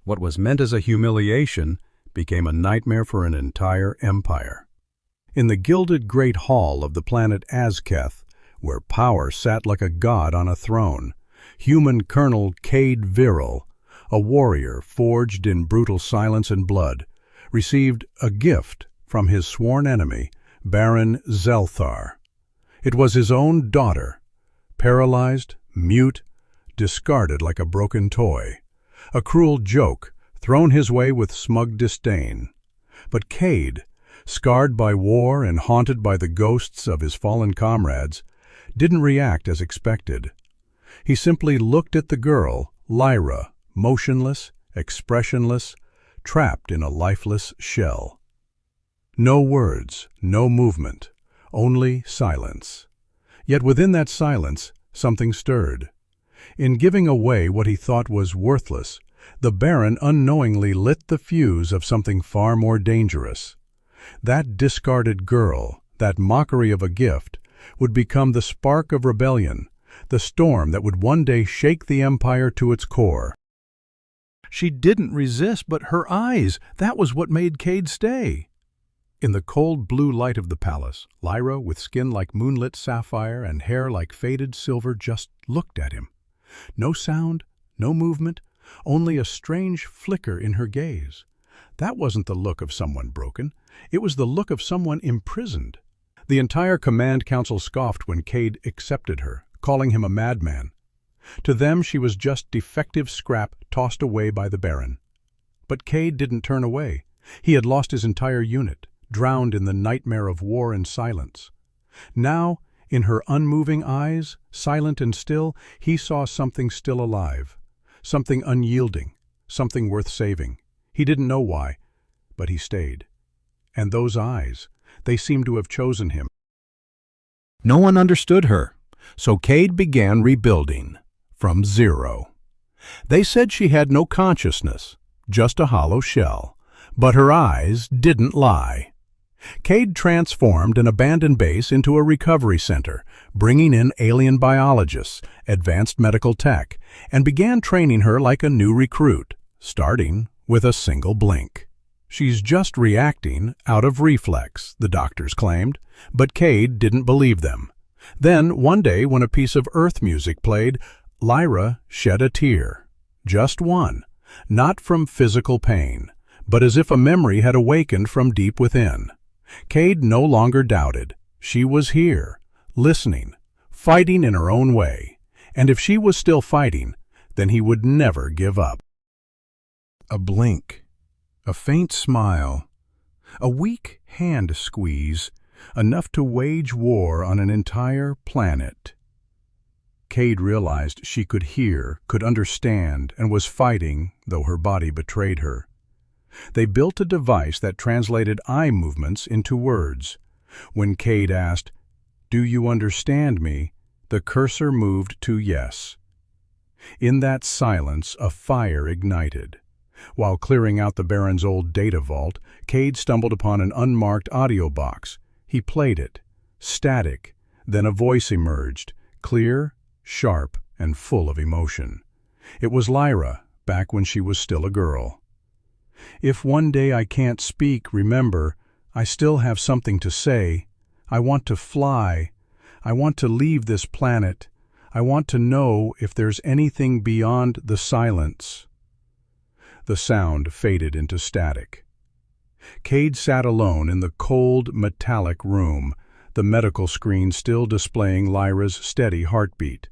What was meant as a humiliation became a nightmare for an entire empire. In the gilded great hall of the planet Azketh, where power sat like a god on a throne, human Colonel Cade Viral, a warrior forged in brutal silence and blood, received a gift from his sworn enemy, Baron Zelthar. It was his own daughter, paralyzed, mute, discarded like a broken toy, a cruel joke thrown his way with smug disdain. But Cade, scarred by war and haunted by the ghosts of his fallen comrades, didn't react as expected. He simply looked at the girl, Lyra, motionless, expressionless, trapped in a lifeless shell. No words, no movement, only silence. Yet within that silence, something stirred. In giving away what he thought was worthless, the Baron unknowingly lit the fuse of something far more dangerous. That discarded girl, that mockery of a gift, would become the spark of rebellion, the storm that would one day shake the empire to its core. She didn't resist, but her eyes, that was what made Cade stay. In the cold blue light of the palace, Lyra, with skin like moonlit sapphire and hair like faded silver, just looked at him. No sound, no movement, only a strange flicker in her gaze. That wasn't the look of someone broken. It was the look of someone imprisoned. The entire command council scoffed when Cade accepted her, calling him a madman. To them she was just defective scrap tossed away by the Baron. But Cade didn't turn away. He had lost his entire unit, drowned in the nightmare of war and silence. Now, in her unmoving eyes, silent and still, he saw something still alive, something unyielding, something worth saving. He didn't know why, but he stayed. And those eyes, they seemed to have chosen him. No one understood her, so Cade began rebuilding, from zero. They said she had no consciousness, just a hollow shell, but her eyes didn't lie. Cade transformed an abandoned base into a recovery center, bringing in alien biologists, advanced medical tech, and began training her like a new recruit, starting with a single blink. She's just reacting out of reflex, the doctors claimed, but Cade didn't believe them. Then, one day when a piece of Earth music played, Lyra shed a tear. Just one, not from physical pain, but as if a memory had awakened from deep within. Cade no longer doubted. She was here, listening, fighting in her own way, and if she was still fighting, then he would never give up. A blink, a faint smile, a weak hand squeeze, enough to wage war on an entire planet. Cade realized she could hear, could understand, and was fighting, though her body betrayed her. They built a device that translated eye movements into words. When Cade asked, "Do you understand me?" the cursor moved to yes. In that silence, a fire ignited. While clearing out the Baron's old data vault, Cade stumbled upon an unmarked audio box. He played it. Static. Then a voice emerged, clear, sharp, and full of emotion. It was Lyra, back when she was still a girl. "If one day I can't speak, remember, I still have something to say. I want to fly. I want to leave this planet. I want to know if there's anything beyond the silence." The sound faded into static. Cade sat alone in the cold, metallic room, the medical screen still displaying Lyra's steady heartbeat.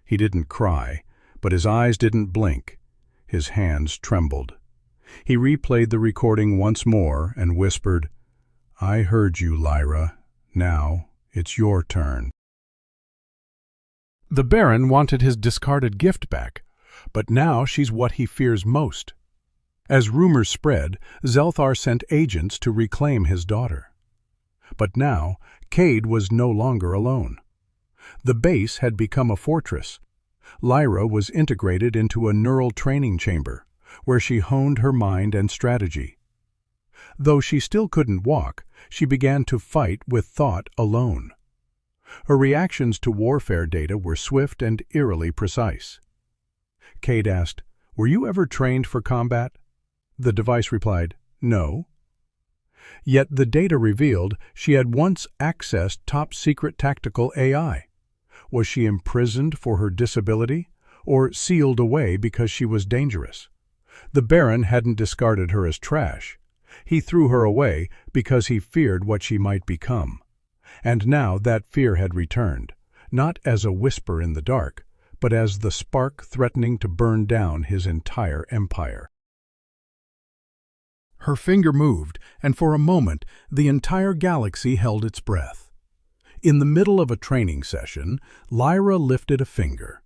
He didn't cry, but his eyes didn't blink. His hands trembled. He replayed the recording once more and whispered, "I heard you, Lyra. Now it's your turn." The Baron wanted his discarded gift back, but now she's what he fears most. As rumors spread, Zelthar sent agents to reclaim his daughter. But now, Cade was no longer alone. The base had become a fortress. Lyra was integrated into a neural training chamber, where she honed her mind and strategy. Though she still couldn't walk, she began to fight with thought alone. Her reactions to warfare data were swift and eerily precise. Cade asked, "Were you ever trained for combat?" The device replied, "No." Yet the data revealed she had once accessed top-secret tactical AI. Was she imprisoned for her disability, or sealed away because she was dangerous? The Baron hadn't discarded her as trash. He threw her away because he feared what she might become. And now that fear had returned, not as a whisper in the dark, but as the spark threatening to burn down his entire empire. Her finger moved, and for a moment the entire galaxy held its breath. In the middle of a training session, Lyra lifted a finger.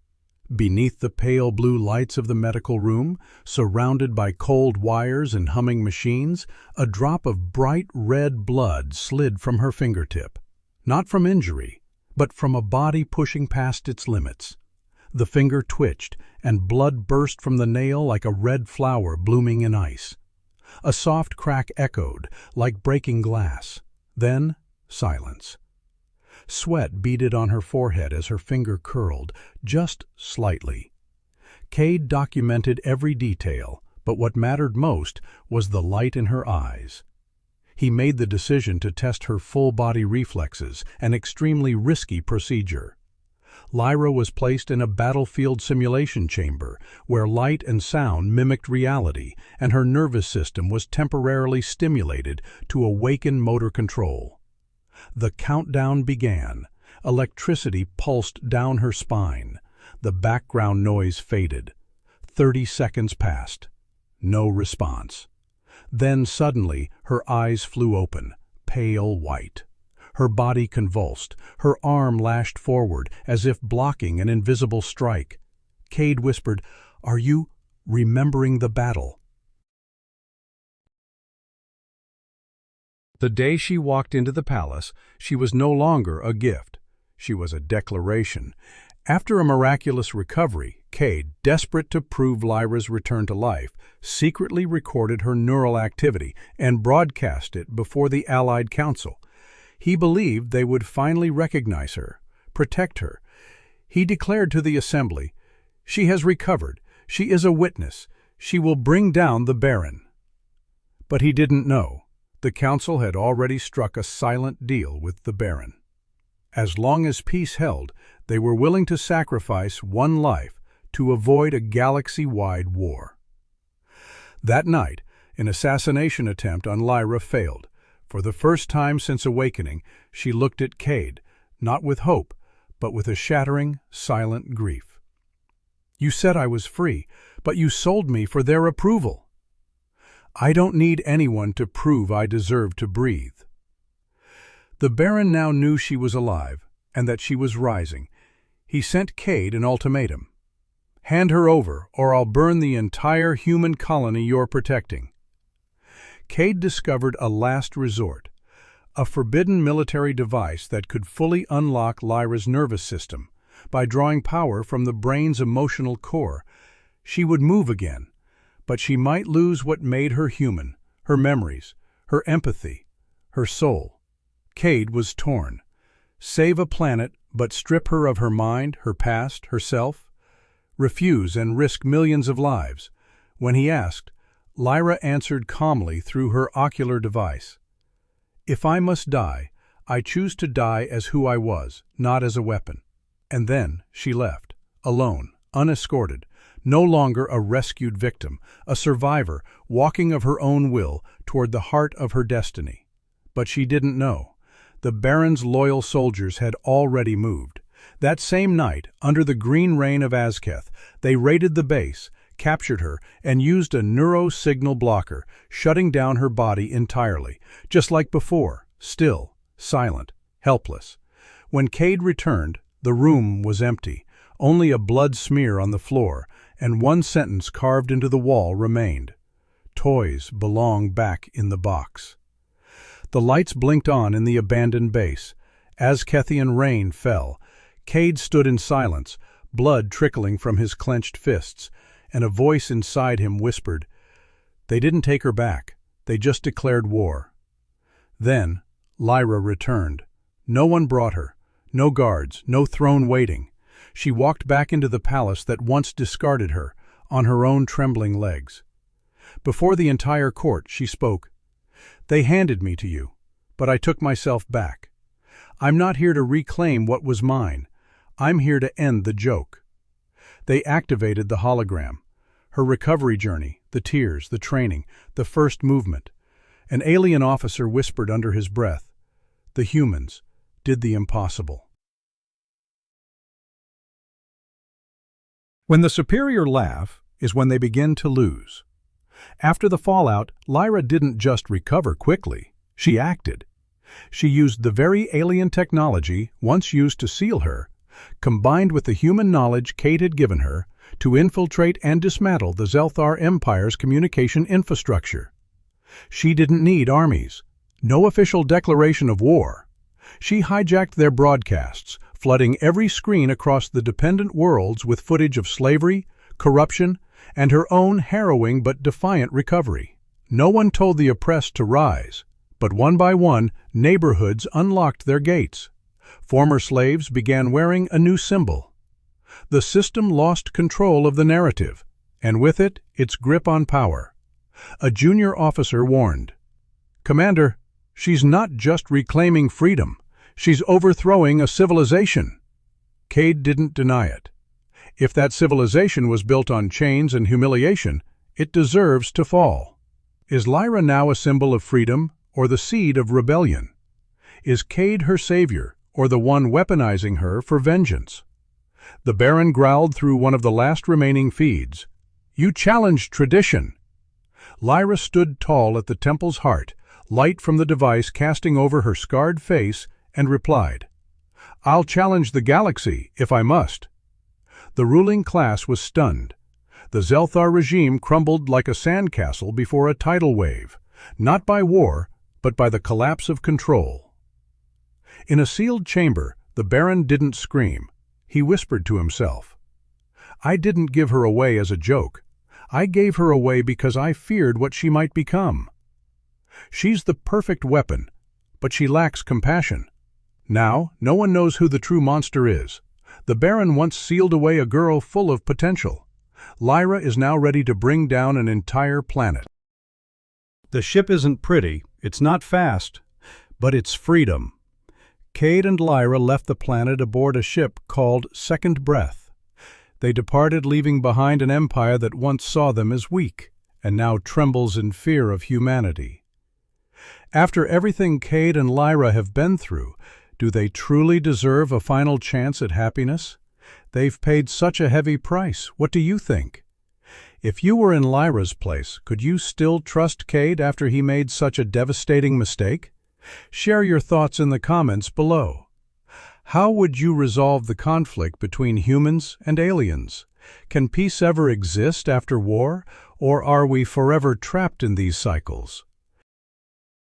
Beneath the pale blue lights of the medical room, surrounded by cold wires and humming machines, a drop of bright red blood slid from her fingertip. Not from injury, but from a body pushing past its limits. The finger twitched, and blood burst from the nail like a red flower blooming in ice. A soft crack echoed, like breaking glass. Then, silence. Sweat beaded on her forehead as her finger curled, just slightly. Cade documented every detail, but what mattered most was the light in her eyes. He made the decision to test her full-body reflexes, an extremely risky procedure. Lyra was placed in a battlefield simulation chamber where light and sound mimicked reality, and her nervous system was temporarily stimulated to awaken motor control. The countdown began. Electricity pulsed down her spine. The background noise faded. 30 seconds passed. No response. Then suddenly her eyes flew open, pale white. Her body convulsed. Her arm lashed forward, as if blocking an invisible strike. Cade whispered, "Are you remembering the battle?" The day she walked into the palace, she was no longer a gift. She was a declaration. After a miraculous recovery, Cade, desperate to prove Lyra's return to life, secretly recorded her neural activity and broadcast it before the Allied Council. He believed they would finally recognize her, protect her. He declared to the assembly, "She has recovered. She is a witness. She will bring down the Baron." But he didn't know. The council had already struck a silent deal with the Baron. As long as peace held, they were willing to sacrifice one life to avoid a galaxy-wide war. That night, an assassination attempt on Lyra failed. For the first time since awakening, she looked at Cade, not with hope, but with a shattering, silent grief. "You said I was free, but you sold me for their approval." "I don't need anyone to prove I deserve to breathe." The Baron now knew she was alive, and that she was rising. He sent Cade an ultimatum. "Hand her over, or I'll burn the entire human colony you're protecting." Cade discovered a last resort, a forbidden military device that could fully unlock Lyra's nervous system. By drawing power from the brain's emotional core, she would move again, but she might lose what made her human, her memories, her empathy, her soul. Cade was torn. Save a planet, but strip her of her mind, her past, herself? Refuse and risk millions of lives? When he asked, Lyra answered calmly through her ocular device. "If I must die, I choose to die as who I was, not as a weapon." And then she left, alone, unescorted, no longer a rescued victim, a survivor, walking of her own will toward the heart of her destiny. But she didn't know. The Baron's loyal soldiers had already moved. That same night, under the green rain of Azketh, they raided the base, captured her, and used a neuro-signal blocker, shutting down her body entirely, just like before, still, silent, helpless. When Cade returned, the room was empty. Only a blood smear on the floor, and one sentence carved into the wall remained. "Toys belong back in the box." The lights blinked on in the abandoned base. Azkethian rain fell. Cade stood in silence, blood trickling from his clenched fists, and a voice inside him whispered, "They didn't take her back. They just declared war." Then Lyra returned. No one brought her. No guards, no throne waiting. She walked back into the palace that once discarded her, on her own trembling legs. Before the entire court, she spoke. "They handed me to you, but I took myself back. I'm not here to reclaim what was mine. I'm here to end the joke." They activated the hologram. Her recovery journey, the tears, the training, the first movement. An alien officer whispered under his breath, "The humans did the impossible." When the superior laugh is when they begin to lose. After the fallout, Lyra didn't just recover quickly, she acted. She used the very alien technology once used to seal her, combined with the human knowledge Kate had given her, to infiltrate and dismantle the Zelthar Empire's communication infrastructure. She didn't need armies, no official declaration of war. She hijacked their broadcasts, flooding every screen across the dependent worlds with footage of slavery, corruption, and her own harrowing but defiant recovery. No one told the oppressed to rise, but one by one, neighborhoods unlocked their gates. Former slaves began wearing a new symbol. The system lost control of the narrative, and with it, its grip on power. A junior officer warned, "Commander, she's not just reclaiming freedom. She's overthrowing a civilization." Cade didn't deny it. If that civilization was built on chains and humiliation, it deserves to fall. Is Lyra now a symbol of freedom or the seed of rebellion? Is Cade her savior or the one weaponizing her for vengeance? The Baron growled through one of the last remaining feeds, "You challenged tradition." Lyra stood tall at the temple's heart, light from the device casting over her scarred face, and replied, "I'll challenge the galaxy if I must." The ruling class was stunned. The Zelthar regime crumbled like a sandcastle before a tidal wave, not by war, but by the collapse of control. In a sealed chamber, the Baron didn't scream. He whispered to himself, "I didn't give her away as a joke. I gave her away because I feared what she might become. She's the perfect weapon, but she lacks compassion. Now, no one knows who the true monster is. The Baron once sealed away a girl full of potential. Lyra is now ready to bring down an entire planet." The ship isn't pretty, it's not fast, but it's freedom. Cade and Lyra left the planet aboard a ship called Second Breath. They departed, leaving behind an empire that once saw them as weak, and now trembles in fear of humanity. After everything Cade and Lyra have been through, do they truly deserve a final chance at happiness? They've paid such a heavy price. What do you think? If you were in Lyra's place, could you still trust Cade after he made such a devastating mistake? Share your thoughts in the comments below. How would you resolve the conflict between humans and aliens? Can peace ever exist after war, or are we forever trapped in these cycles?